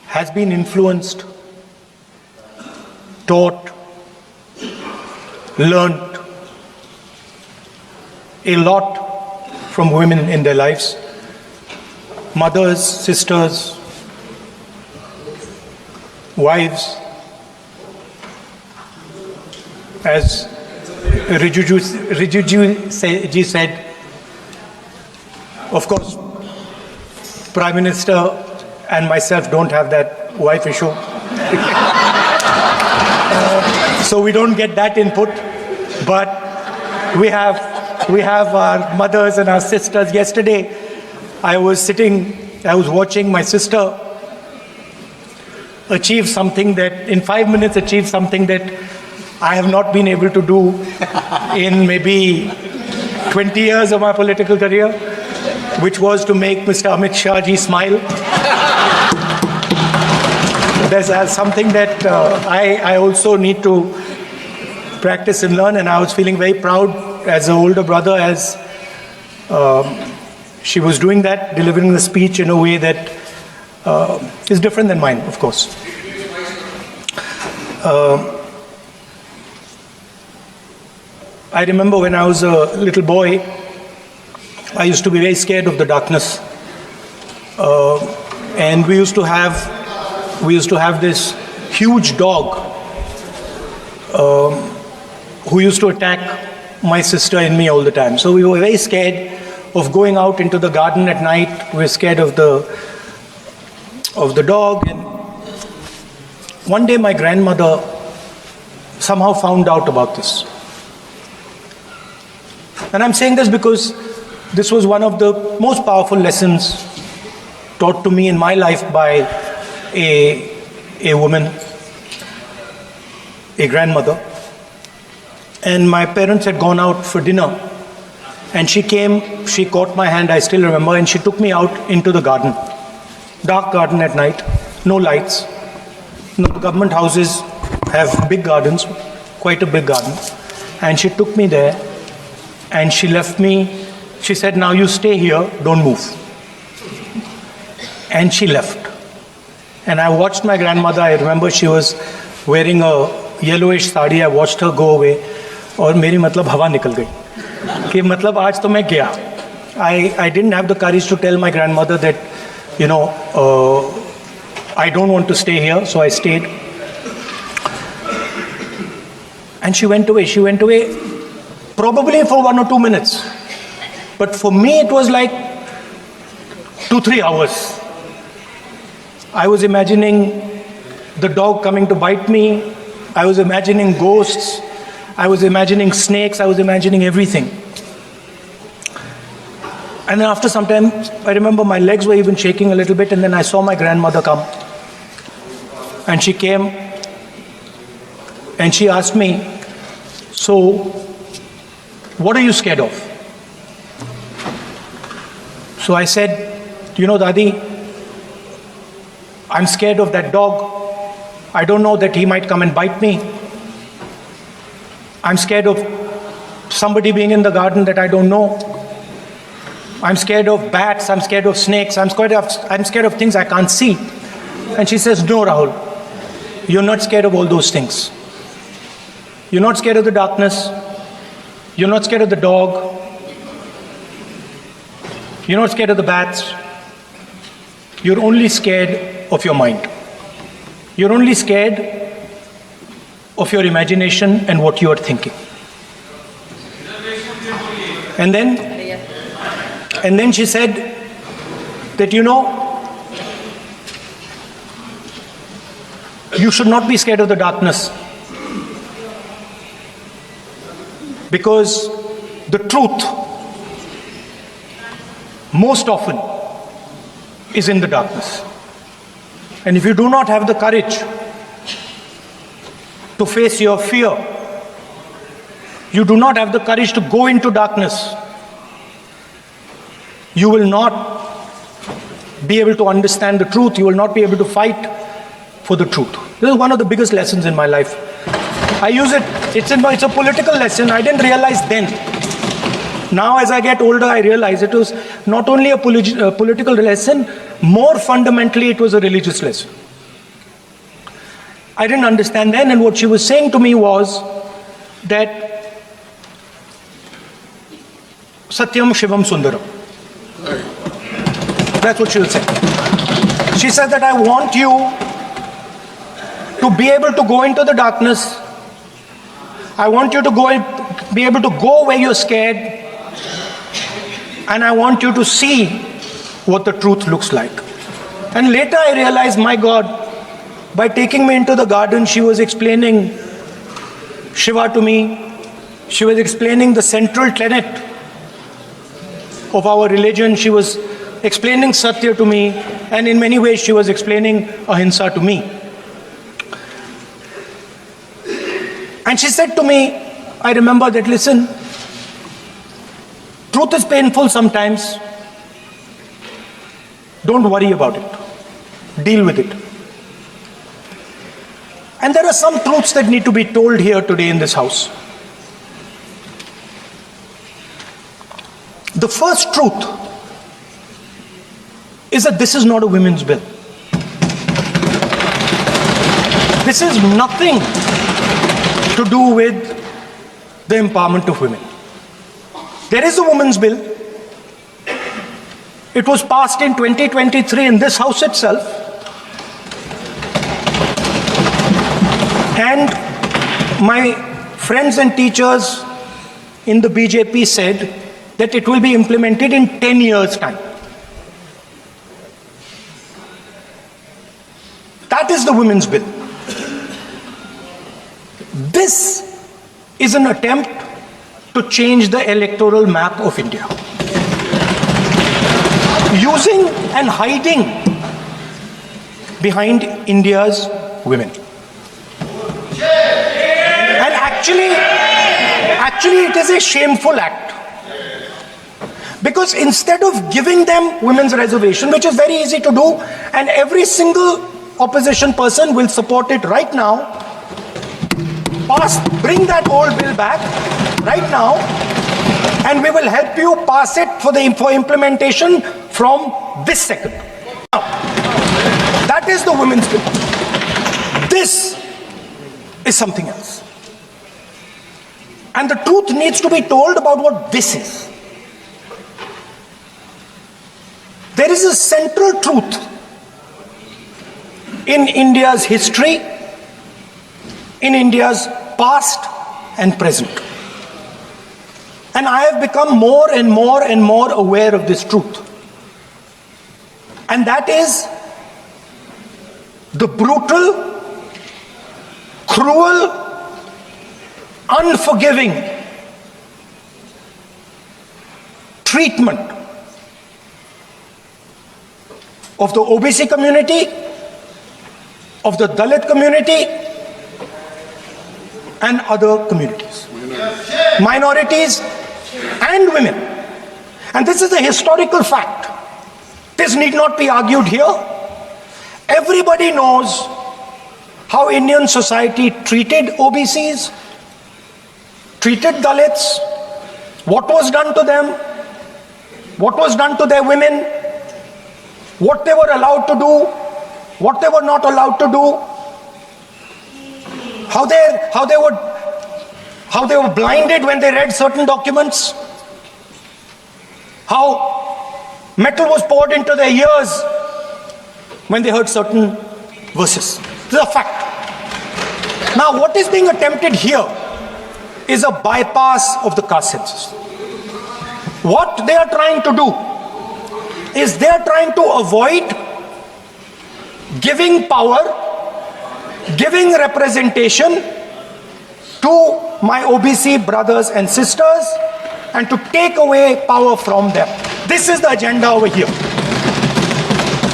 has been influenced, taught, learnt a lot from women in their lives. Mothers, sisters, wives. As Rijiju ji said, of course, Prime Minister and myself don't have that wife issue. So we don't get that input. But we have our mothers and our sisters. Yesterday, I was watching my sister achieve something that, in 5 minutes, achieve something that I have not been able to do in maybe 20 years of my political career, which was to make Mr. Amit Shah ji smile. There's something that I also need to practice and learn, and I was feeling very proud as an older brother as she was doing that, delivering the speech in a way that is different than mine, of course. I remember when I was a little boy, I used to be very scared of the darkness. And we used to have this huge dog who used to attack my sister and me all the time. So we were very scared of going out into the garden at night. We were scared of the dog. And one day my grandmother somehow found out about this. And I'm saying this because this was one of the most powerful lessons taught to me in my life by a woman, a grandmother. And my parents had gone out for dinner. And she came, she caught my hand, I still remember, and she took me out into the garden. Dark garden at night, no lights. You know, the government houses have big gardens, quite a big garden. And she took me there and she left me. She said, now you stay here, don't move. And she left. And I watched my grandmother. I remember she was wearing a yellowish sari. I watched her go away. और मेरी मतलब हवा निकल गई कि मतलब आज तो मैं गया. I didn't have the courage to tell my grandmother that, I don't want to stay here, so I stayed. And she went away. She went away probably for 1 or 2 minutes. But for me, it was like 2-3 hours. I was imagining the dog coming to bite me. I was imagining ghosts. I was imagining snakes. I was imagining everything. And then after some time, I remember my legs were even shaking a little bit, and then I saw my grandmother come. And she came and she asked me, so, what are you scared of? So I said, Dadi, I'm scared of that dog. I don't know that he might come and bite me. I'm scared of somebody being in the garden that I don't know. I'm scared of bats. I'm scared of snakes. I'm scared of things I can't see. And she says, no, Rahul, you're not scared of all those things. You're not scared of the darkness. You're not scared of the dog. You're not scared of the bats. You're only scared of your mind. You're only scared of your imagination and what you are thinking. And then she said that, you should not be scared of the darkness. Because the truth, most often, is in the darkness. And if you do not have the courage to face your fear, you do not have the courage to go into darkness, you will not be able to understand the truth. You will not be able to fight for the truth. This is one of the biggest lessons in my life. I use it, it's a political lesson. I didn't realize then. Now as I get older, I realize it was not only a political lesson, more fundamentally it was a religious lesson. I didn't understand then, and what she was saying to me was that Satyam Shivam Sundaram. That's what she was saying. She said that I want you to be able to go into the darkness. I want you to be able to go where you're scared. And I want you to see what the truth looks like. And later I realized, my God, by taking me into the garden, she was explaining Shiva to me. She was explaining the central tenet of our religion. She was explaining Satya to me. And in many ways, she was explaining Ahimsa to me. And she said to me, I remember that, listen, truth is painful sometimes. Don't worry about it. Deal with it. And there are some truths that need to be told here today in this house. The first truth is that this is not a women's bill. This is nothing to do with the empowerment of women. There is a women's bill. It was passed in 2023 in this house itself. And my friends and teachers in the BJP said that it will be implemented in 10 years' time. That is the women's bill. This is an attempt to change the electoral map of India. Using and hiding behind India's women. And actually it is a shameful act. Because instead of giving them women's reservation, which is very easy to do, and every single opposition person will support it right now, bring that old bill back right now, and we will help you pass it for implementation from this second. Now, that is the women's bill. This is something else. And the truth needs to be told about what this is. There is a central truth in India's history, in India's past and present. And I have become more and more and more aware of this truth. And that is the brutal, cruel, unforgiving treatment of the OBC community, of the Dalit community, and other communities, minorities and women. And this is a historical fact. This need not be argued here. Everybody knows how Indian society treated OBCs, treated Dalits, what was done to them, what was done to their women, what they were allowed to do, what they were not allowed to do, how they were blinded when they read certain documents, how metal was poured into their ears when they heard certain verses. This is a fact. Now, what is being attempted here is a bypass of the caste census. What they are trying to do is they are trying to avoid giving power, giving representation to my OBC brothers and sisters, and to take away power from them. This is the agenda over here.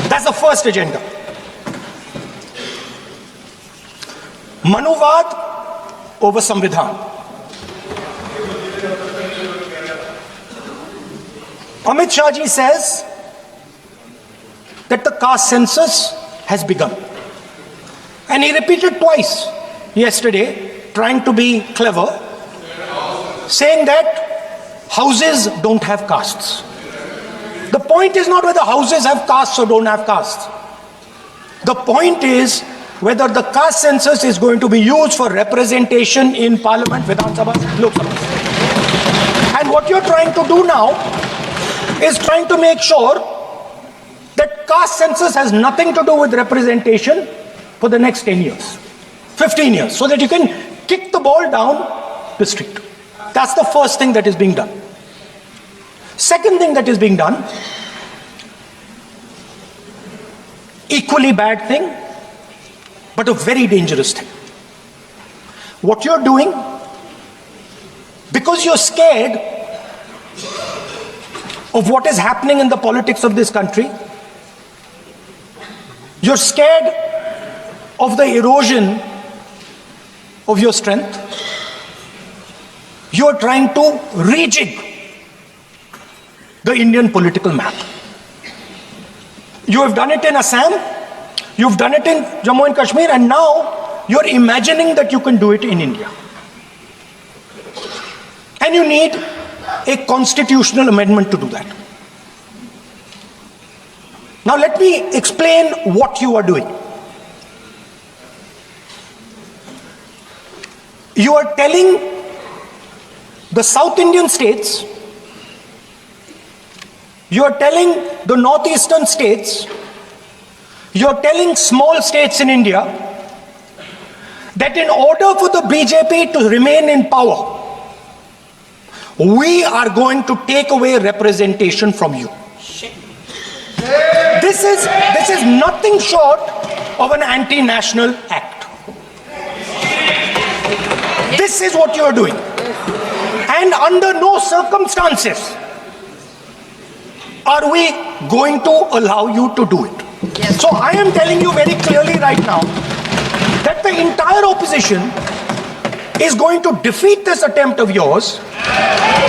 That's the first agenda. Manuvad over Samvidhan. Amit Shah ji says that the caste census has begun. And he repeated twice yesterday, trying to be clever, saying that houses don't have castes. The point is not whether houses have castes or don't have castes. The point is whether the caste census is going to be used for representation in Parliament, Vidhan Sabha, Lok Sabha. And what you're trying to do now is trying to make sure that caste census has nothing to do with representation for the next 10 years, 15 years, so that you can kick the ball down the street. That's the first thing that is being done. Second thing that is being done, equally bad thing, but a very dangerous thing. What you're doing, because you're scared of what is happening in the politics of this country, you're scared of the erosion of your strength, you're trying to rejig the Indian political map. You have done it in Assam, you've done it in Jammu and Kashmir, and now you're imagining that you can do it in India. And you need a constitutional amendment to do that. Now let me explain what you are doing. You are telling the South Indian states, you are telling the northeastern states, you are telling small states in India that in order for the BJP to remain in power, we are going to take away representation from you. This is nothing short of an anti-national act. This is what you are doing. And under no circumstances are we going to allow you to do it. Yes. So I am telling you very clearly right now that the entire opposition is going to defeat this attempt of yours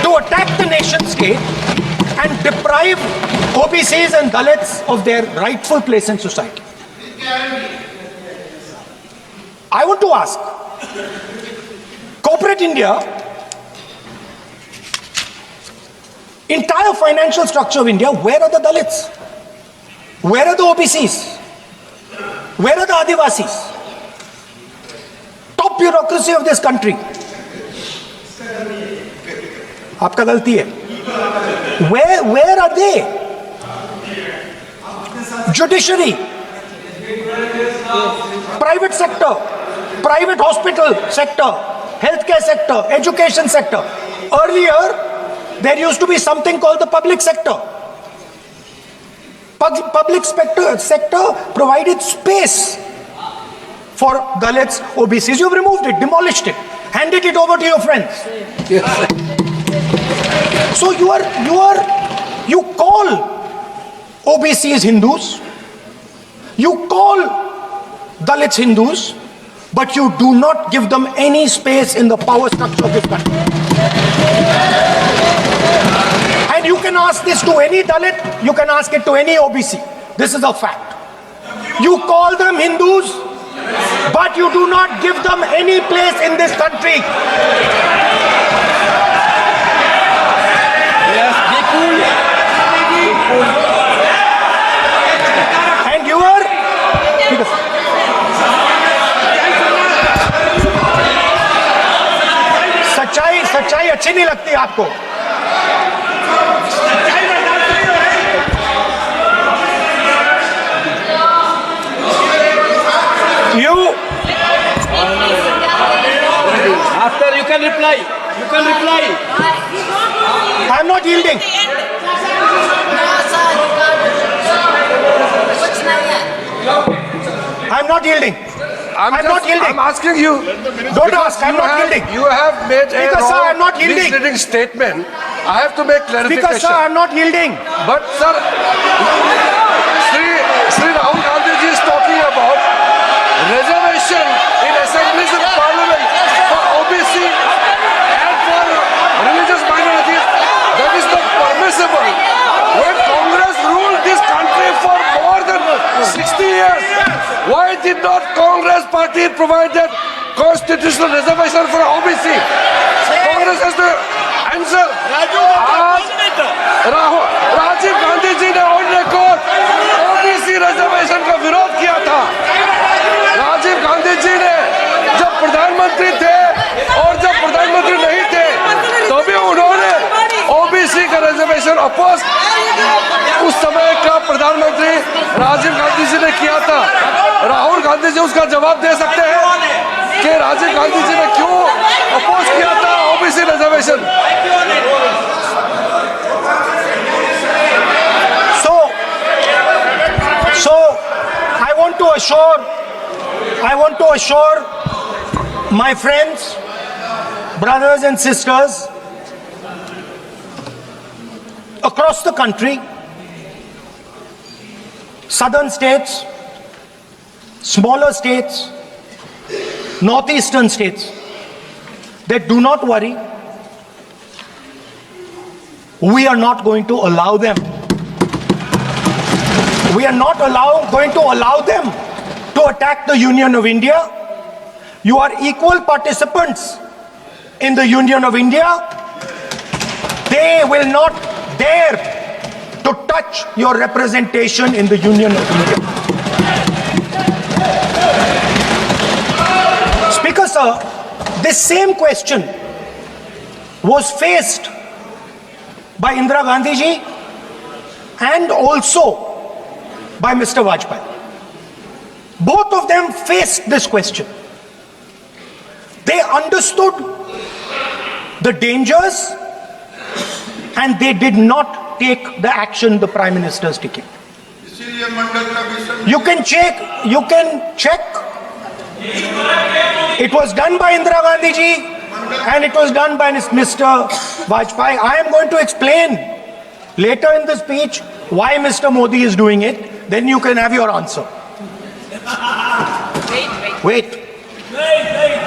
to attack the nation state and deprive OBCs and Dalits of their rightful place in society. I want to ask, corporate India, entire financial structure of India, where are the Dalits? Where are the OBCs? Where are the Adivasis? Top bureaucracy of this country. आपका गलती है. Where are they? Judiciary, private sector, private hospital sector, healthcare sector, education sector. Earlier, there used to be something called the public sector. Public sector provided space for Dalits, OBCs. You've removed it, demolished it, handed it over to your friends. So you call OBCs Hindus, you call Dalits Hindus, but you do not give them any space in the power structure of this country. And you can ask this to any Dalit, you can ask it to any OBC. This is a fact. You call them Hindus, but you do not give them any place in this country. And you are... सच्चाई अच्छी नहीं लगती आपको. You after you can reply. I am not yielding. I am not yielding. I'm asking you. Don't ask. I'm not yielding. You have made Speaker, sir, I'm not yielding. misleading statement. I have to make clarification. Speaker, sir, I'm not yielding. But sir, Sri Rahul Gandhi ji is talking about reservation in assemblies and parliament for OBC and for religious minorities. That is not permissible. When Congress ruled this country for more than 60 years, why did not Congress party provide that constitutional reservation for OBC? Congress has to answer. Rajiv Gandhi ji ने on record OBC reservation का विरोध किया था. राजीव प्रधानमंत्री थे और जब प्रधानमंत्री नहीं थे तो भी उन्होंने ओबीसी का रिजर्वेशन अपोज उस समय का प्रधानमंत्री राजीव गांधी जी ने किया था। राहुल गांधी जी उसका जवाब दे सकते हैं कि राजीव गांधी जी ने क्यों अपोज किया था OBC reservation. So I want to assure my friends, brothers and sisters across the country, southern states, smaller states, northeastern states, that do not worry, we are not going to allow them. We are not going to allow them to attack the Union of India. You are equal participants in the Union of India. They will not dare to touch your representation in the Union of India. Speaker sir, this same question was faced by Indira Gandhi ji and also by Mr. Vajpayee. Both of them faced this question. They understood the dangers and they did not take the action the Prime Minister is taking. You can check. It was done by Indira Gandhi ji and it was done by Mr. Vajpayee. I am going to explain later in the speech why Mr. Modi is doing it. Then you can have your answer. Wait.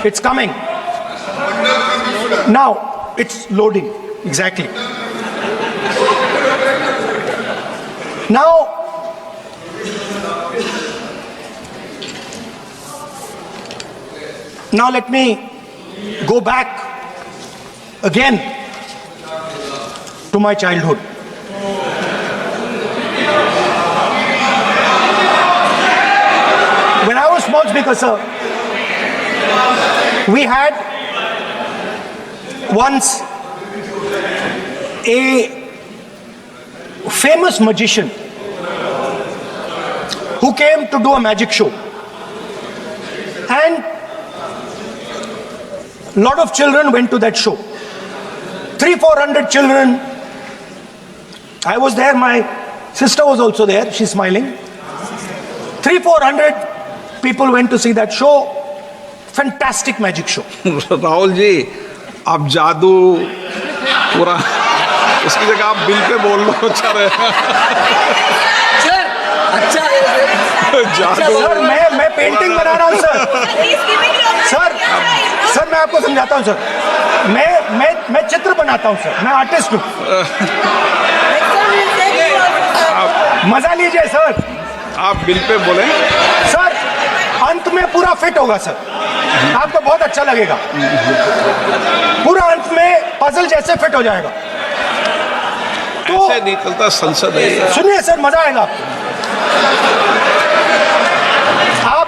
It's coming. Now, it's loading. Exactly. Now, let me go back again to my childhood. When I was small, Speaker sir, we had once a famous magician who came to do a magic show. And a lot of children went to that show. 300-400 children. I was there, my sister was also there, she's smiling. 300-400 people went to see that show. Fantastic magic show. Rahul ji, आप जादू पूरा उसकी जगह आप bill pay बोल लो। अच्छा रहेगा। जादू। सर मैं पेंटिंग बना रहा हूँ सर मैं आपको समझाता हूँ सर। मैं चित्र बनाता हूँ सर, मैं आर्टिस्ट हूँ। मजा लीजिए सर। आप बिल पे बोले। सर अंत में पूरा फिट होगा सर, आपको बहुत अच्छा लगेगा। पूरा अंत में पजल जैसे फिट हो जाएगा। तो ऐसे नहीं चलता संसद है। सुनिए सर, मजा आएगा आप।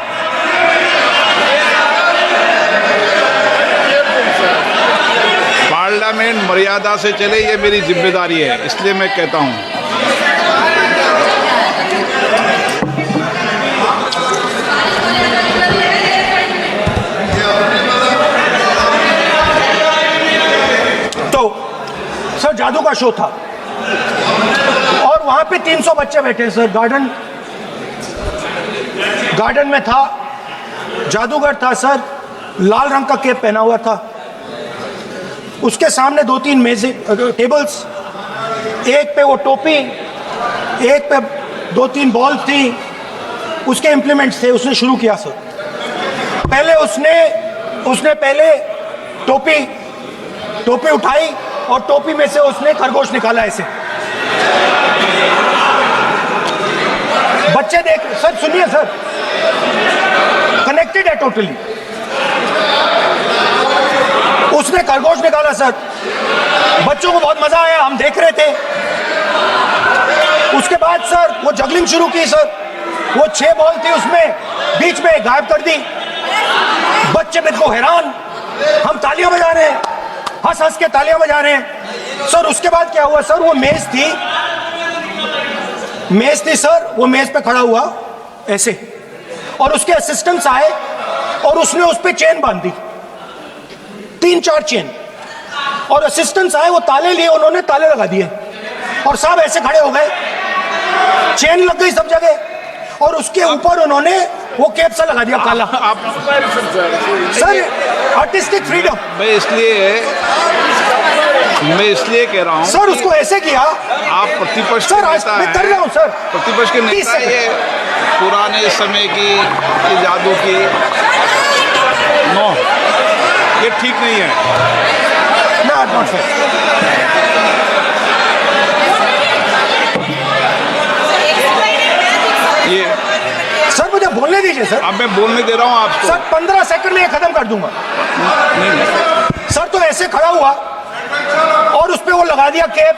पार्लियामेंट मर्यादा से चले, ये मेरी जिम्मेदारी है, इसलिए मैं कहता हूँ। सर जादू का शो था और वहां पे 300 बच्चे बैठे सर। गार्डन में था, जादूगर था सर, लाल रंग का कैप पहना हुआ था। उसके सामने 2-3 मेजे टेबल्स, एक पे वो टोपी, एक पे 2-3 बॉल थी, उसके इम्प्लीमेंट्स थे। उसने शुरू किया सर। पहले उसने पहले टोपी उठाई और टोपी में से उसने खरगोश निकाला ऐसे। बच्चे देख सर, सुनिए सर, कनेक्टेड है टोटली। उसने खरगोश निकाला सर, बच्चों को बहुत मजा आया, हम देख रहे थे। उसके बाद सर वो जगलिंग शुरू की सर। वो 6 बॉल थी, उसमें बीच में गायब कर दी। बच्चे बिल्कुल हैरान, हम तालियां बजा रहे हैं, हंस हंस के तालियां बजा रहे हैं। सर उसके बाद क्या हुआ सर, वो मेज थी सर, वो मेज पे खड़ा हुआ ऐसे, और उसके असिस्टेंट्स आए और उसने उस पे चेन बांध दी, 3-4 चेन, और असिस्टेंट्स आए, वो ताले लिए, उन्होंने ताले लगा दिए और साहब ऐसे खड़े हो गए, चेन लग गई सब जगह, और उसके ऊपर उन्होंने वो कैप सा लगा दिया काला। Sir artistic freedom. मैं इसलिए कह रहा हूँ सर उसको ऐसे किया। आप प्रतिपक्ष के सर आज नेता मैं कर रहा हूँ सर। प्रतिपक्ष के 30 नेता सेकंड। ये पुराने समय की ये जादू की नो, ये ठीक नहीं है। Not fair. ये सर मुझे बोलने दीजिए सर। अब मैं बोलने दे रहा हूँ आपको। सर 15 सेकंड में ये खत्म कर दूंगा। सर तो ऐसे खड़ा हुआ और उस पे वो लगा दिया कैप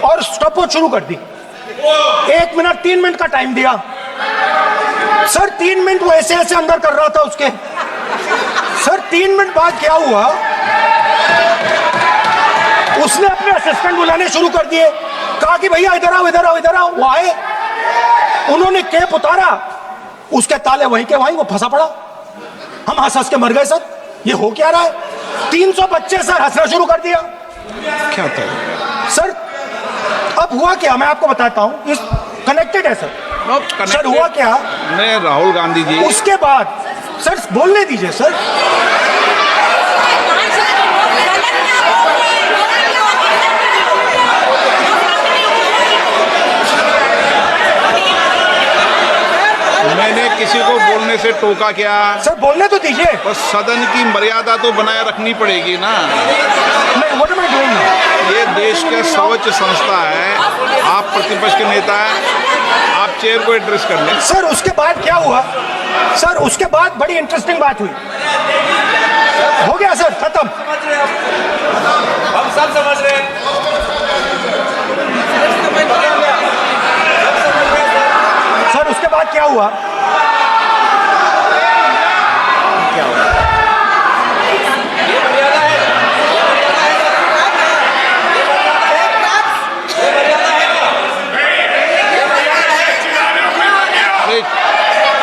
और स्टॉपवॉच शुरू कर दी। 1 मिनट 3 मिनट का टाइम दिया। सर 3 मिनट वो ऐसे ऐसे अंदर कर रहा था उसके। सर 3 मिनट बाद क्या हुआ, उसने अपने असिस्टेंट बुलाने शुरू कर दिए, कहा कि भैया इधर आओ इधर आओ इधर आओ। वो आए, उन्होंने कैप उतारा, उसके ताले वहीं के वहीं, वो फंसा पड़ा। हम हंस हंस के मर गए सर, ये हो क्या रहा है। 300 बच्चे सर हंसना शुरू कर दिया। क्या था सर अब हुआ क्या, मैं आपको बताता हूं, इस कनेक्टेड है सर। सर हुआ क्या, मैं राहुल गांधी जी, उसके बाद सर बोलने दीजिए सर। मैंने किसी को बोलने से टोका क्या? सर बोलने तो दीजिए। बस सदन की मर्यादा तो बनाए रखनी पड़ेगी ना। नहीं, what am I doing now? ये देश का सर्वोच्च संस्था है, आप प्रतिपक्ष के नेता हैं, आप चेयर को एड्रेस कर लें। सर उसके बाद क्या हुआ, सर उसके बाद बड़ी इंटरेस्टिंग बात हुई। हो गया सर, खत्म। हम सब समझ रहे हैं। सर उसके बाद क्या हुआ,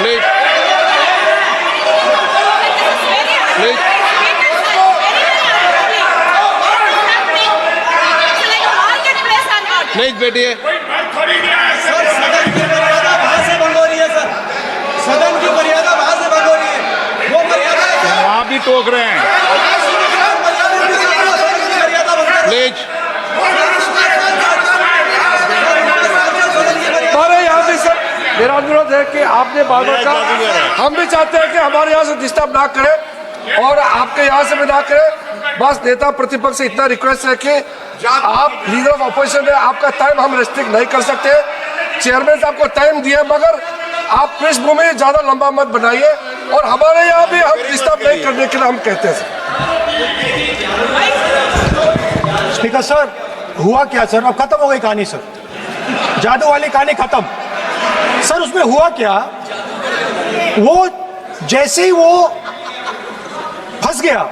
प्लीज प्लीज बैठिए। सदन की मर्यादा वहां से भंग हो रही है। वो मर्यादा वहाँ भी टोक रहे हैं। प्लीज हमारे यहाँ भी सर मेरा अनुरोध है कि आपने बार बार कहा, हम भी चाहते हैं कि हमारे यहाँ से डिस्टर्ब ना करें और आपके यहाँ से भी ना करें। बस नेता प्रतिपक्ष से इतना रिक्वेस्ट है कि आप लीडर ऑफ अपोजिशन है, आपका टाइम हम रेस्ट्रिक्ट नहीं कर सकते। चेयरमैन साहब को टाइम दिया, मगर आप पृष्ठभूमि ज्यादा लंबा मत बनाइए। और हमारे यहाँ भी हम डिस्टर्ब नहीं करने के लिए हम कहते हैं। स्पीकर सर हुआ क्या सर, अब खत्म हो गई कहानी सर, जादू वाली कहानी खत्म। सर उसमें हुआ क्या, वो जैसे ही वो फंस गया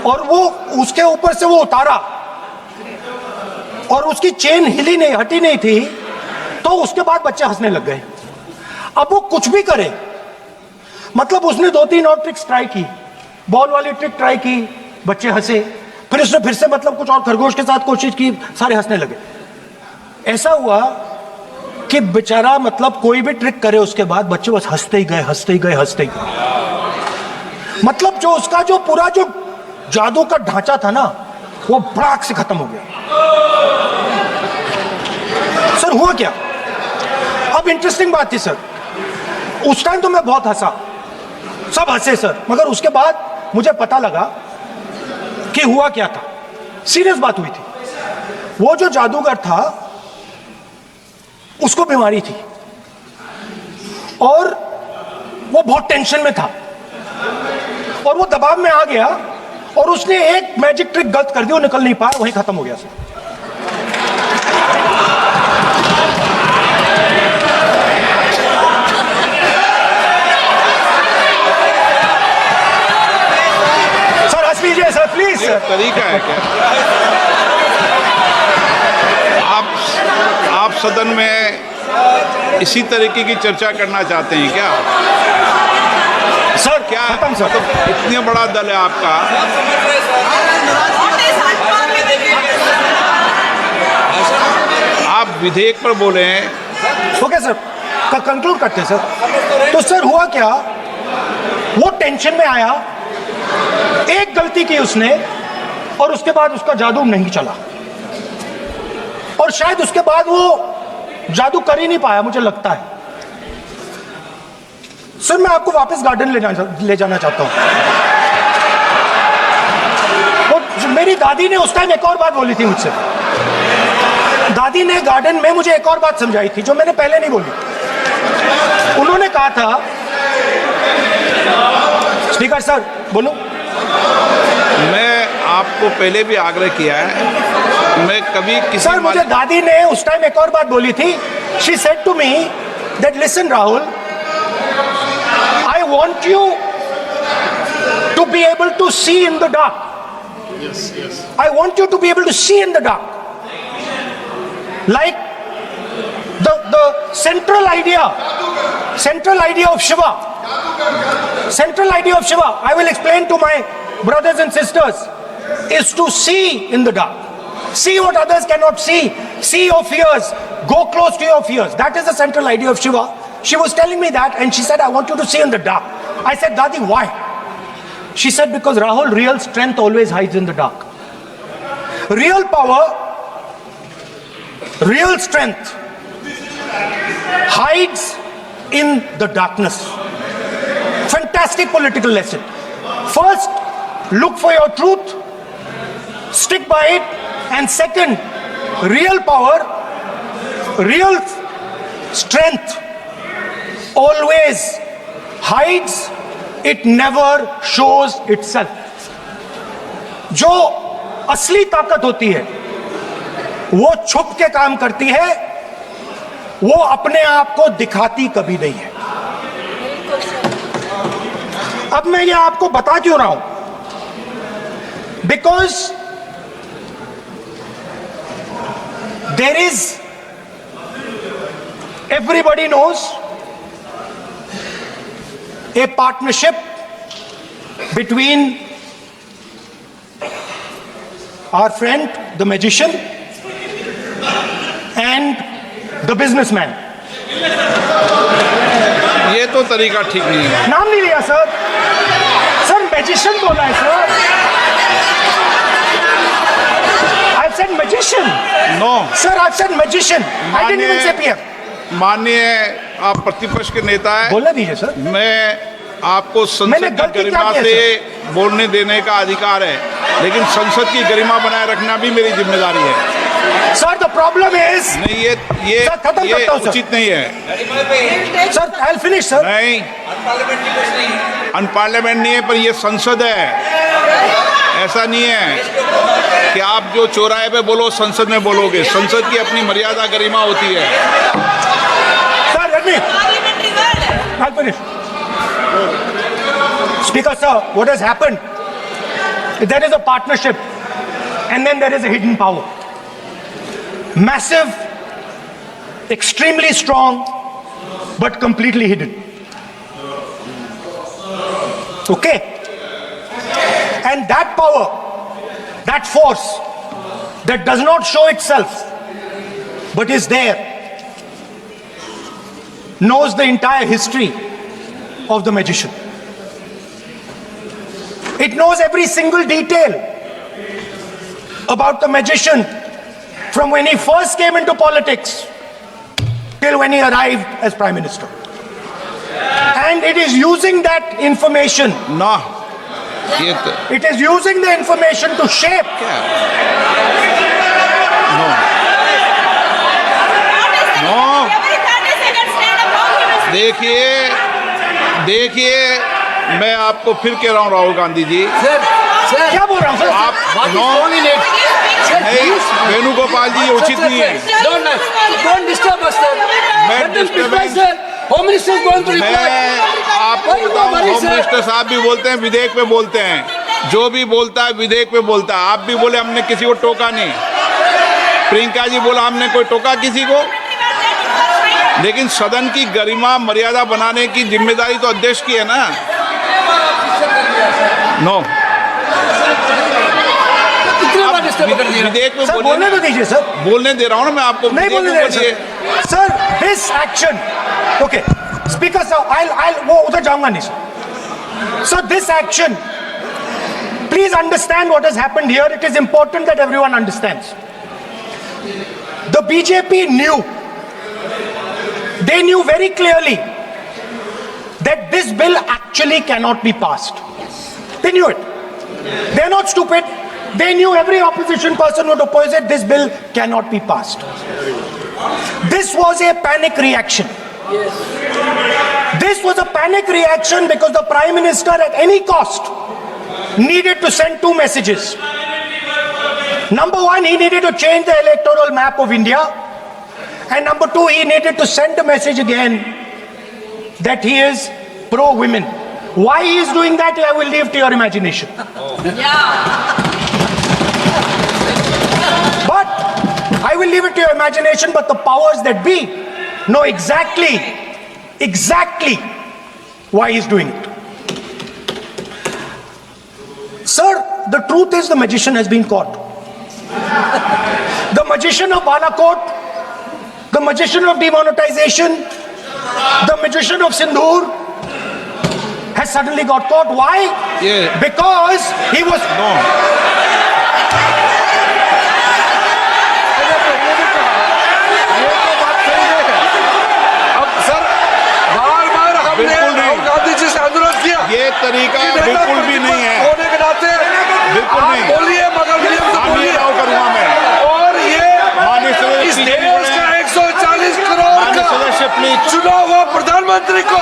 और वो उसके ऊपर से वो उतारा और उसकी चेन हिली नहीं, हटी नहीं थी, तो उसके बाद बच्चे हंसने लग गए। अब वो कुछ भी करे, मतलब उसने 2-3 और ट्रिक्स ट्राई की, बॉल वाली ट्रिक ट्राई की, बच्चे हंसे, फिर उसने फिर से मतलब कुछ और खरगोश के साथ कोशिश की, सारे हंसने लगे। ऐसा हुआ कि बेचारा मतलब कोई भी ट्रिक करे उसके बाद बच्चे बस हंसते ही गए, हंसते ही गए, हंसते ही गए। मतलब जो उसका जो पूरा जो जादू का ढांचा था ना, वो भड़ाक से खत्म हो गया। सर हुआ क्या, अब इंटरेस्टिंग बात थी सर, उस टाइम तो मैं बहुत हंसा, सब हंसे सर, मगर उसके बाद मुझे पता लगा कि हुआ क्या था। सीरियस बात हुई थी। वो जो जादूगर था उसको बीमारी थी और वो बहुत टेंशन में था और वो दबाव में आ गया और उसने एक मैजिक ट्रिक गलत कर दी, वो निकल नहीं पाया, वहीं खत्म हो गया सर। सर। तरीका है क्या? आप सदन में इसी तरीके की चर्चा करना चाहते हैं क्या? सर क्या खत्म सर। मतलब इतने बड़ा दल है आपका, आप विधेयक पर बोले हैं। ओके सर, कंक्लूड करते हैं सर। तो सर हुआ क्या, वो टेंशन में आया, एक गलती की उसने, और उसके बाद उसका जादू नहीं चला, और शायद उसके बाद वो जादू कर ही नहीं पाया, मुझे लगता है। सर मैं आपको वापस गार्डन ले जाना चाहता हूं। और मेरी दादी ने उस टाइम एक और बात बोली थी मुझसे। दादी ने गार्डन में मुझे एक और बात समझाई थी जो मैंने पहले नहीं बोली। उन्होंने कहा था, स्पीकर सर बोलो। मैं आपको पहले भी आग्रह किया है, मैं कभी किसी सर मुझे दादी ने उस टाइम एक और बात बोली थी। She said to me that listen Rahul, I want you to be able to see in the dark. I want you to be able to see in the dark, like the central idea of Shiva. Central idea of Shiva, I will explain to my brothers and sisters, is to see in the dark. See what others cannot see. See your fears. Go close to your fears. That is the central idea of Shiva. She was telling me that, and she said, I want you to see in the dark. I said, Dadi, why? She said, because Rahul, real strength always hides in the dark. Real power, real strength hides in the darkness. Fantastic political lesson. First, look for your truth, stick by it, and second, real power, real strength always hides, it never shows itself. जो असली ताकत होती है वो छुप के काम करती है, वो अपने आप को दिखाती कभी नहीं है। अब मैं ये आपको बता क्यों रहा हूं? Because there is, everybody knows, a partnership between our friend the magician and the businessman. ये तो तरीका ठीक नहीं है। नाम नहीं लिया सर, सर मैजिशियन बोला है sir. I've said magician. No Sir, I've said magician. I didn't even say PM. माननीय आप प्रतिपक्ष के नेता हैं, बोलने दीजिए सर। मैं आपको मैंने संसद की गलती क्या गरिमा की है, से बोलने देने का अधिकार है, लेकिन संसद की गरिमा बनाए रखना भी मेरी जिम्मेदारी है। Sir, the problem is. नहीं, ये सर, खत्म करता हूं, सर। उचित नहीं है। Sir, I'll finish sir. नहीं, अनपार्लियामेंट नहीं है, पर ये संसद है। ऐसा नहीं है कि आप जो चौराहे पे बोलो संसद में बोलोगे। संसद की अपनी मर्यादा गरिमा होती है। Sir, let me. I'll finish. Speaker sir, what has happened? There is a partnership, and then there is a hidden power. Massive, extremely strong, but completely hidden. Okay? And that power, that force, that does not show itself, but is there, knows the entire history of the magician. It knows every single detail about the magician from when he first came into politics till when he arrived as Prime Minister. And it is using that information, ना ये तो it is using the information to shape. क्या no no देखिए मैं आपको फिर कह रहा हूँ राहुल गांधी जी, क्या बोल रहा हूँ सर? आप नो नहीं, वेणुगोपाल जी, ये उचित नहीं है। Don't disturb us, sir. Let them reply, sir. Home Minister is going to reply. मैं आपको Why you बताऊं, worry, होम sir? मिनिस्टर साहब भी बोलते हैं, विधेयक पे बोलते हैं। जो भी बोलता है विधेयक पे बोलता है। आप भी बोले हमने किसी को टोका नहीं, प्रियंका जी बोला हमने कोई टोका किसी को, लेकिन सदन की गरिमा मर्यादा बनाने की जिम्मेदारी तो अध्यक्ष की है ना। नो, विधेयक में सर बोलने तो दीजिए सर, बोलने दे रहा हूं ना मैं आपको। नहीं बोलने दे रहे sir. This action, okay speaker sir, I वो उधर जाऊंगा नहीं sir. Sir this action, please understand what has happened here. It is important that everyone understands. The BJP knew, they knew very clearly that this bill actually cannot be passed. They knew it. They are not stupid. They knew every opposition person would oppose it. This bill cannot be passed. This was a panic reaction. This was a panic reaction because the Prime Minister at any cost needed to send two messages. Number one, he needed to change the electoral map of India. And number two, he needed to send a message again that he is pro-women. Why he is doing that, I will leave to your imagination. But I will leave it to your imagination, but the powers that be know exactly why he is doing it. Sir, the truth is the magician has been caught. The magician of Balakot, the magician of demonetization, the magician of Sindhur has suddenly got caught. Why? Yeah. Because he was... ये तरीका बिल्कुल भी नहीं है, होने के नाते बिल्कुल आप नहीं। बोलिए मगर विलियम से बोलिए करूंगा मैं। और ये माननीय सदस्य इस प्लीज देश का 140 करोड़ माननीय का सदस्य प्लीज चुना हुआ प्रधानमंत्री को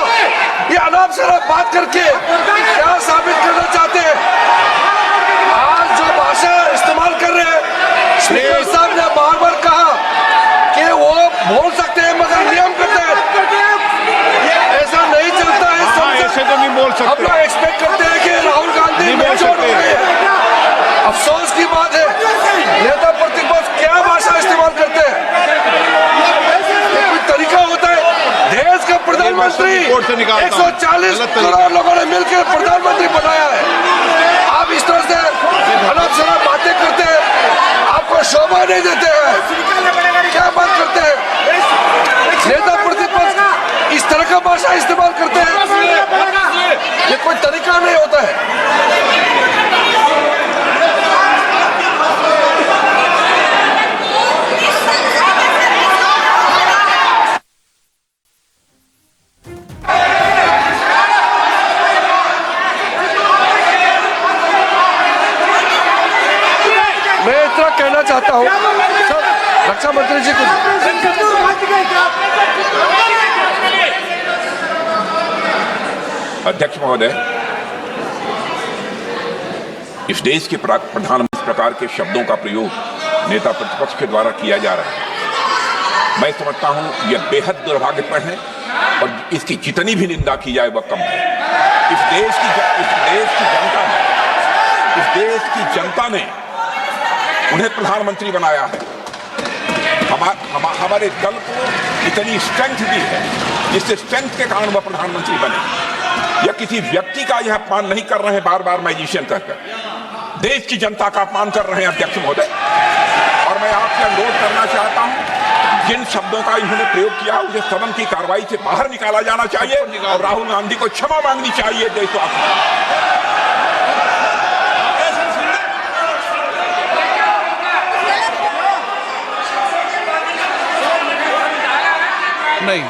ये अनाप शनाप बात करके क्या साबित करना चाहते हैं? आज जो भाषा इस्तेमाल कर रहे हैं, स्पीकर साहब ने बार बार कहा कि वो बोल सकते हैं मगर नियम करते हैं। ऐसा नहीं चलता है। ऐसे तो नहीं बोल हम सकते। लोग एक्सपेक्ट करते हैं कि राहुल गांधी नहीं बोल मेच्योर हो सकते। गए हैं। अफसोस की बात है नेता प्रतिपक्ष क्या भाषा इस्तेमाल करते हैं। ये कोई तरीका होता है? देश का प्रधानमंत्री 140 करोड़ लोगों ने मिलकर प्रधानमंत्री बनाया है। आप इस तरह से अनाप शनाप बातें करते हैं, आपको शोभा नहीं देते हैं। क्या बात करते हैं? नेता प्रतिपक्ष इस तरह का भाषा इस्तेमाल करते हैं, ये कोई तरीका नहीं होता है। मैं इतना कहना चाहता हूँ सर, रक्षा मंत्री जी को अध्यक्ष महोदय, इस देश के प्रधानमंत्री इस प्रकार के शब्दों का प्रयोग नेता प्रतिपक्ष के द्वारा किया जा रहा है, मैं समझता हूं यह बेहद दुर्भाग्यपूर्ण है और इसकी जितनी भी निंदा की जाए वह कम है। इस देश की जनता ने उन्हें प्रधानमंत्री बनाया है। हमारे दल को इतनी स्ट्रेंथ दी है जिससे स्ट्रेंथ के कारण वह प्रधानमंत्री बने। या किसी व्यक्ति का यह अपमान नहीं कर रहे हैं बार बार मैजिशियन कहकर, देश की जनता का अपमान कर रहे हैं अध्यक्ष महोदय। और मैं आपसे अनुरोध करना चाहता हूं, जिन शब्दों का इन्होंने प्रयोग किया उसे सदन की कार्रवाई से बाहर निकाला जाना चाहिए और राहुल गांधी को क्षमा मांगनी चाहिए देशवासियों। नहीं,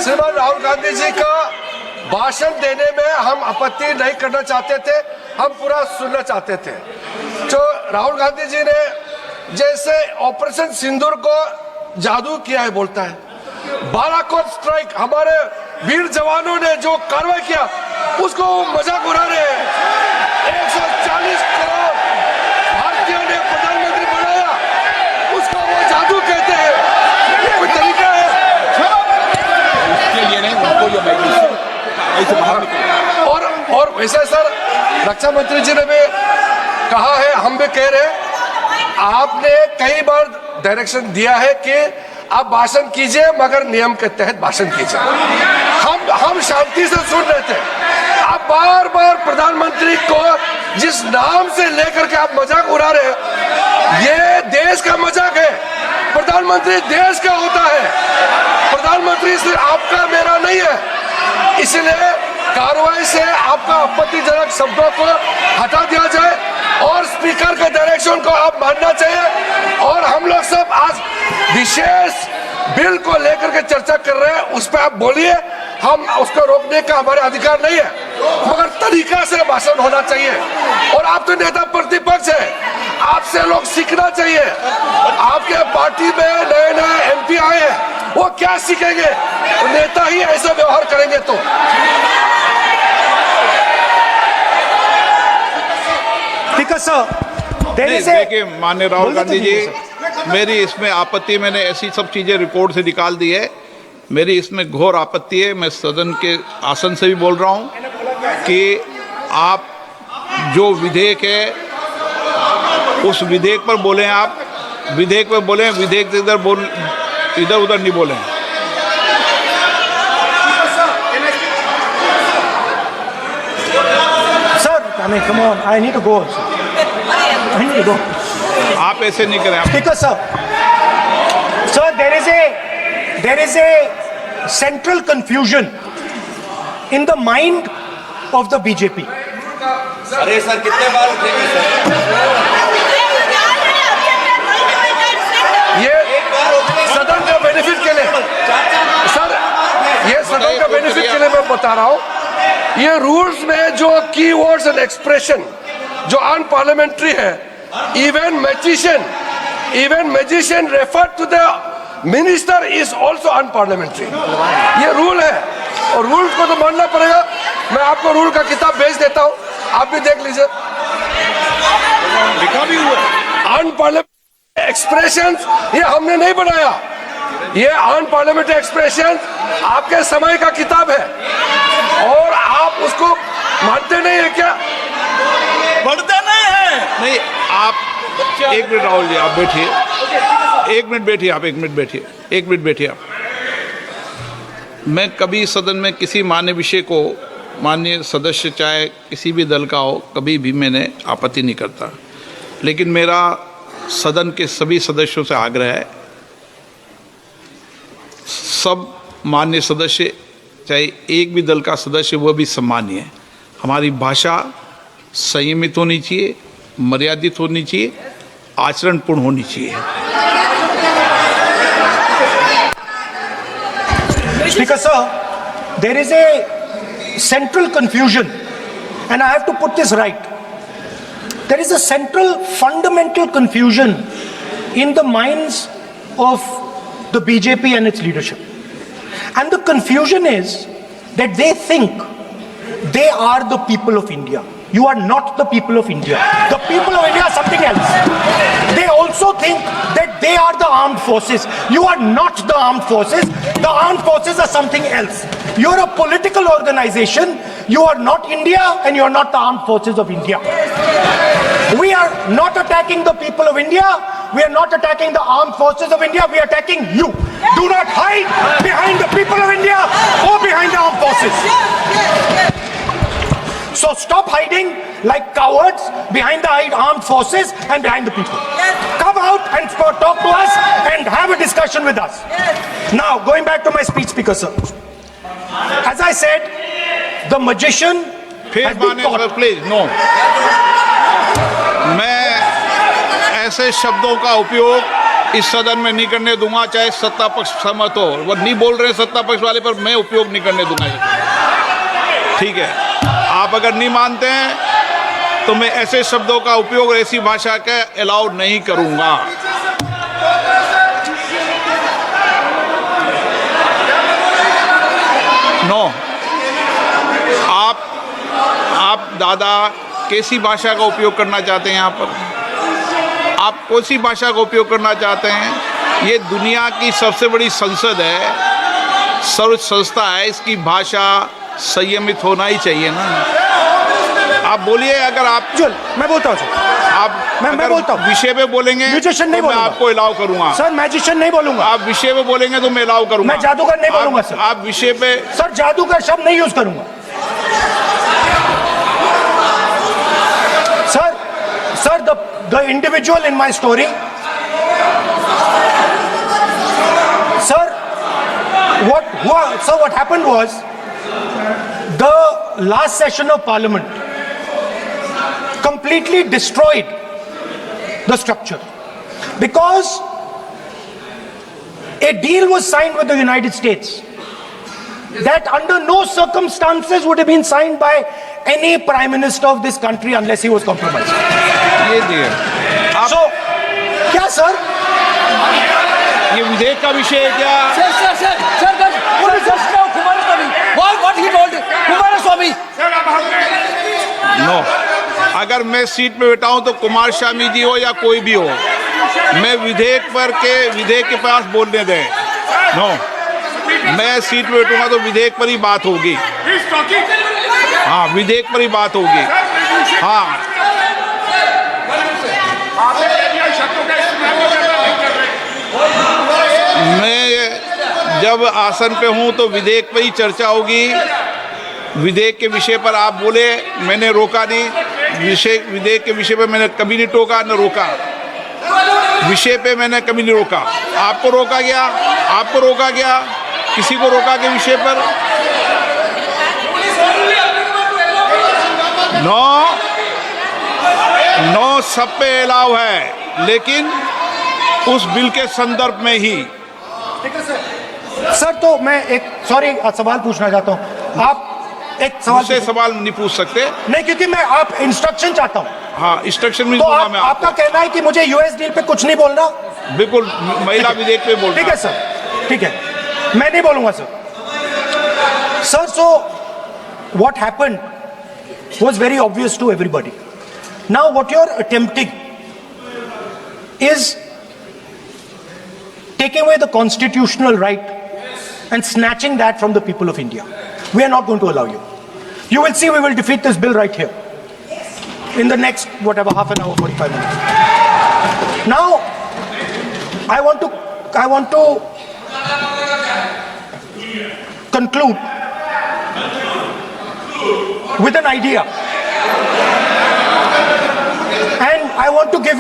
श्रीमान राहुल गांधी जी का भाषण देने में हम आपत्ति नहीं करना चाहते थे, हम पूरा सुनना चाहते थे। जो राहुल गांधी जी ने जैसे ऑपरेशन सिंदूर को जादू किया है बोलता है, बालाकोट स्ट्राइक हमारे वीर जवानों ने जो कार्रवाई किया उसको मजाक उड़ा रहे हैं। 140 करोड़ भारतीयों ने प्रधानमंत्री बनाया, उसको वो जादू कहते हैं। ये कोई तरीका है? इसके लिए नहीं, उनको ये मैजिशियन ऐसे बाहर निकले। और वैसे सर रक्षा मंत्री जी ने भी कहा है, हम भी कह रहे हैं, आपने कई बार डायरेक्शन दिया है कि आप भाषण कीजिए मगर नियम के तहत भाषण कीजिए। हम शांति से सुन रहे थे, आप बार बार प्रधानमंत्री को जिस नाम से लेकर के आप मजाक उड़ा रहे हैं, ये देश का मजाक है। प्रधानमंत्री देश का होता है, प्रधानमंत्री सिर्फ आपका मेरा नहीं है। इसलिए कार्रवाई से आपका आपत्तिजनक शब्दों को हटा दिया जाए और स्पीकर के डायरेक्शन को आप मानना चाहिए। और हम लोग सब आज विशेष बिल को लेकर के चर्चा कर रहे हैं, उस पर आप बोलिए, हम उसको रोकने का हमारे अधिकार नहीं है, मगर तरीका से भाषण होना चाहिए। और आप तो नेता प्रतिपक्ष है, आपसे लोग सीखना चाहिए। आपके पार्टी में नए नए एमपी आए हैं, वो क्या सीखेंगे? नेता ही ऐसा व्यवहार करेंगे तो। देखिए माननीय राहुल गांधी जी, मेरी इसमें आपत्ति, मैंने ऐसी सब चीज़ें रिकॉर्ड से निकाल दी है, मेरी इसमें घोर आपत्ति है। मैं सदन के आसन से भी बोल रहा हूं कि आप जो विधेयक है उस विधेयक पर बोलें, आप विधेयक पर बोलें, विधेयक से इधर उधर नहीं बोलें। Sir, I mean, come on, I need to go also. I need to go. आप ऐसे नहीं करें। Speaker, sir. Sir, there is a central confusion in the mind of the BJP. अरे सर कितने बार उठेंगे सर? ये सदन का बेनिफिट के लिए सर, ये सदन का बेनिफिट के लिए मैं बता रहा हूँ, ये रूल्स में जो कीवर्ड्स एंड एक्सप्रेशन जो अनपार्लियामेंट्री है, even magician refer to the minister is also unparliamentary. ये रूल है और रूल को तो मानना पड़ेगा। मैं आपको रूल का किताब भेज देता हूँ, आप भी देख लीजिए। लिखा भी हुआ अनपार्लियामेंट्री एक्सप्रेशंस ये हमने नहीं बनाया, ये अनपार्लियामेंट्री एक्सप्रेशंस आपके समय का किताब है और आप उसको मानते नहीं है क्या? पढ़ते नहीं है। नहीं, आप एक मिनट राहुल जी, आप बैठिए, एक मिनट बैठिए, आप एक मिनट बैठिए, एक मिनट बैठिए आप। मैं कभी सदन में किसी मान्य विषय को, माननीय सदस्य चाहे किसी भी दल का हो, कभी भी मैंने आपत्ति नहीं करता, लेकिन मेरा सदन के सभी सदस्यों से आग्रह है, सब मान्य सदस्य चाहे एक भी दल का सदस्य वह भी सम्मानीय है। हमारी भाषा संयमित होनी चाहिए, मर्यादित होनी चाहिए, आचरणपूर्ण होनी चाहिए। Speaker, sir, there is a central confusion, and I have to put this right. There is a central fundamental confusion in the minds of the BJP and its leadership. And the confusion is that they think they are the people of India. You are not the people of India. The people of India are something else. They also think that they are the armed forces. You are not the armed forces. The armed forces are something else. You are a political organization. You are not India and you are not the armed forces of India. We are not attacking the people of India. We are not attacking the armed forces of India. We are attacking you. Do not hide behind the people of India or behind the armed forces. So stop hiding like cowards behind the armed forces and behind the people. Come out and talk to us and have a discussion with us. Now, going back to my speech, Speaker, sir. As I said, the magician has been caught. Please no, मैं ऐसे शब्दों का उपयोग इस सदन में नहीं करने दूंगा, चाहे सत्ता पक्ष सहमत हो। वो नहीं बोल रहे सत्ता पक्ष वाले, पर मैं उपयोग नहीं करने दूंगा। ठीक है, आप अगर नहीं मानते हैं तो मैं ऐसे शब्दों का उपयोग, ऐसी भाषा का अलाउ नहीं करूंगा। नो, आप दादा कैसी भाषा का उपयोग करना चाहते हैं यहाँ पर? आप कौन सी भाषा का उपयोग करना चाहते हैं? ये दुनिया की सबसे बड़ी संसद है, सर्वोच्च संस्था है, इसकी भाषा संयमित होना ही चाहिए ना। आप बोलिए, अगर आप चल मैं बोलता हूँ मैं बोलता हूँ। विषय पे बोलेंगे म्यूजिशियन नहीं तो मैं बोलूंगा। आपको अलाउ करूंगा। सर मैजिशियन नहीं बोलूंगा। आप विषय पे बोलेंगे तो मैं अलाउ करूंगा। मैं जादूगर नहीं बोलूंगा सर। आप विषय पे सर जादूगर शब्द नहीं यूज करूंगा। Sir the individual in my story, sir what happened was the last session of parliament completely destroyed the structure because a deal was signed with the United States that under no circumstances would have been signed by any prime minister of this country unless he was compromised. ये दिए आप, So, क्या sir? ये विधेयक का विषय है क्या? just now Kumaraswamy. What he told Kumaraswamy. No, अगर मैं सीट पे बैठा हूं तो कुमार स्वामी जी हो या कोई भी हो, मैं विधेयक के पास बोलने दें। नो, मैं सीट पे बैठूंगा तो विधेयक पर ही बात होगी। हाँ, विधेयक पर ही बात होगी। हाँ, मैं जब आसन पे हूं तो विधेयक पर ही चर्चा होगी। विधेयक के विषय पर आप बोले, मैंने रोका नहीं। विधेयक के विषय पर मैंने कभी नहीं टोका न रोका। विषय पे मैंने कभी नहीं रोका। आपको रोका गया, किसी को रोका के विषय पर? नो, सब पे अलाउ है, लेकिन उस बिल के संदर्भ में ही। सर तो मैं एक सवाल पूछना चाहता हूं। आप एक सवाल नहीं पूछ सकते। नहीं, क्योंकि मैं आप इंस्ट्रक्शन चाहता हूं। हाँ, इंस्ट्रक्शन में तो मैं आपका कहना है कि मुझे यूएस डील पे कुछ नहीं बोलना? बिल्कुल, महिला विधेयक पे बोल। ठीक है सर, ठीक है, मैं नहीं बोलूंगा sir. So what happened was very obvious to everybody. Now what you're attempting is taking away the constitutional right and snatching that from the people of India. We are not going to allow you. You will see we will defeat this bill right here in the next half an hour, 45 minutes. Now I want to conclude with an idea, and I want to give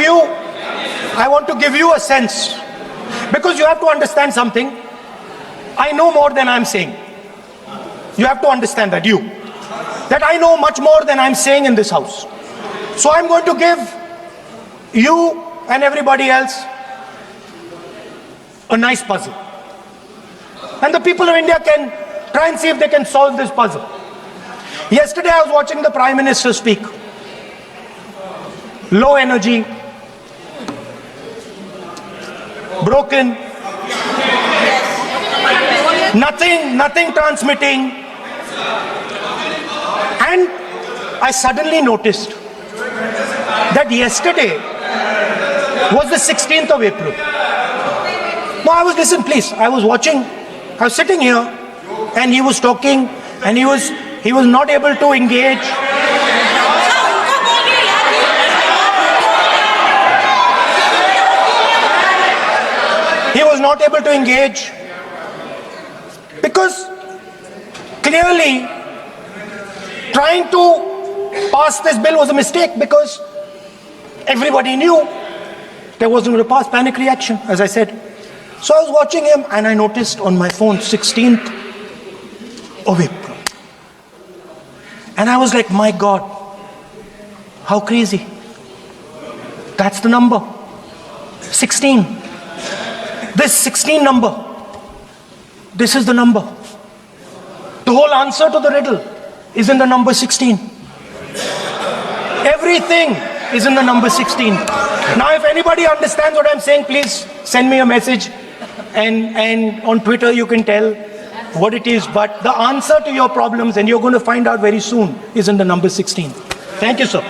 you a sense, because you have to understand something. I know more than I'm saying. You have to understand that I know much more than I'm saying in this house. So I'm going to give you and everybody else a nice puzzle, and the people of India can try and see if they can solve this puzzle. Yesterday I was watching the Prime Minister speak. Low energy, broken, nothing transmitting. And I suddenly noticed that yesterday was the 16th of April. No, I was sitting here and he was talking and he was not able to engage. He was not able to engage because clearly trying to pass this bill was a mistake, because everybody knew there wasn't going to pass. Panic reaction, as I said. So I was watching him and I noticed on my phone 16th of April. And I was like, my God, how crazy. That's the number. 16. This 16 number. This is the number. The whole answer to the riddle is in the number 16. Everything is in the number 16. Now, if anybody understands what I'm saying, please send me a message. And on Twitter, you can tell what it is. But the answer to your problems, and you're going to find out very soon, is in the number 16. Thank you, sir.